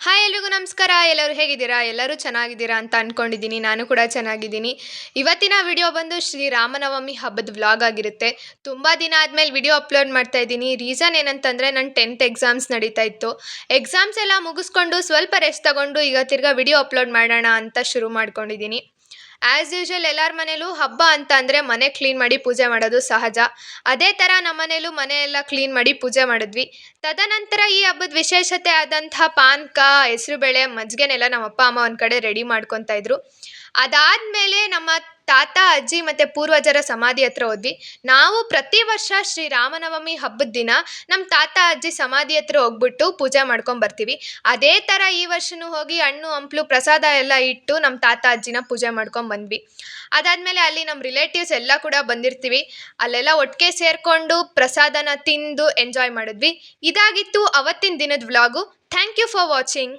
Hi ಎಲ್ರಿಗೂ ನಮಸ್ಕಾರ. ಎಲ್ಲರೂ ಹೇಗಿದ್ದೀರಾ? ಎಲ್ಲರೂ ಚೆನ್ನಾಗಿದ್ದೀರಾ ಅಂತ ಅಂದ್ಕೊಂಡಿದ್ದೀನಿ. ನಾನು ಕೂಡ ಚೆನ್ನಾಗಿದ್ದೀನಿ. ಇವತ್ತಿನ ವಿಡಿಯೋ ಬಂದು ಶ್ರೀರಾಮನವಮಿ ಹಬ್ಬದ ವ್ಲಾಗ್ ಆಗಿರುತ್ತೆ. ತುಂಬ ದಿನ ಆದಮೇಲೆ ವಿಡಿಯೋ ಅಪ್ಲೋಡ್ ಮಾಡ್ತಾ ಇದ್ದೀನಿ. ರೀಸನ್ ಏನಂತಂದರೆ ನನ್ನ 10th ಎಕ್ಸಾಮ್ಸ್ ನಡೀತಾ ಇತ್ತು. ಎಕ್ಸಾಮ್ಸ್ ಎಲ್ಲ ಮುಗಿಸ್ಕೊಂಡು ಸ್ವಲ್ಪ ರೆಸ್ಟ್ ತಗೊಂಡು ಈಗ ತಿರ್ಗಾ ವಿಡಿಯೋ ಅಪ್ಲೋಡ್ ಮಾಡೋಣ ಅಂತ ಶುರು ಮಾಡ್ಕೊಂಡಿದ್ದೀನಿ. ಆ್ಯಸ್ ಯೂಶ್ವಲ್ ಎಲ್ಲರ ಮನೇಲೂ ಹಬ್ಬ ಅಂತ ಅಂದರೆ ಮನೆ ಕ್ಲೀನ್ ಮಾಡಿ ಪೂಜೆ ಮಾಡೋದು ಸಹಜ. ಅದೇ ಥರ ನಮ್ಮ ಮನೇಲೂ ಮನೆ ಎಲ್ಲ ಕ್ಲೀನ್ ಮಾಡಿ ಪೂಜೆ ಮಾಡಿದ್ವಿ. ತದನಂತರ ಈ ಹಬ್ಬದ ವಿಶೇಷತೆ ಆದಂಥ ಪಾನಕ, ಹೆಸರುಬೇಳೆ, ಮಜ್ಜಿಗೆನೆಲ್ಲ ನಮ್ಮ ಅಪ್ಪ ಅಮ್ಮ ಒಂದು ಕಡೆ ರೆಡಿ ಮಾಡ್ಕೊತಾ ಇದ್ರು. ಅದಾದಮೇಲೆ ನಮ್ಮ ತಾತ ಅಜ್ಜಿ ಮತ್ತು ಪೂರ್ವಜರ ಸಮಾಧಿ ಹತ್ರ ಹೋದ್ವಿ. ನಾವು ಪ್ರತಿ ವರ್ಷ ಶ್ರೀರಾಮನವಮಿ ಹಬ್ಬದ ದಿನ ನಮ್ಮ ತಾತ ಅಜ್ಜಿ ಸಮಾಧಿ ಹತ್ರ ಹೋಗ್ಬಿಟ್ಟು ಪೂಜೆ ಮಾಡ್ಕೊಂಬರ್ತೀವಿ. ಅದೇ ಥರ ಈ ವರ್ಷವೂ ಹೋಗಿ ಹಣ್ಣು ಹಂಪಲು ಪ್ರಸಾದ ಎಲ್ಲ ಇಟ್ಟು ನಮ್ಮ ತಾತ ಅಜ್ಜಿನ ಪೂಜೆ ಮಾಡ್ಕೊಂಬಂದ್ವಿ. ಅದಾದಮೇಲೆ ಅಲ್ಲಿ ನಮ್ಮ ರಿಲೇಟಿವ್ಸ್ ಎಲ್ಲ ಕೂಡ ಬಂದಿರ್ತೀವಿ. ಅಲ್ಲೆಲ್ಲ ಒಟ್ಟಿಗೆ ಸೇರಿಕೊಂಡು ಪ್ರಸಾದನ ತಿಂದು ಎಂಜಾಯ್ ಮಾಡಿದ್ವಿ. ಇದಾಗಿತ್ತು ಅವತ್ತಿನ ದಿನದ vlog. Thank you for watching.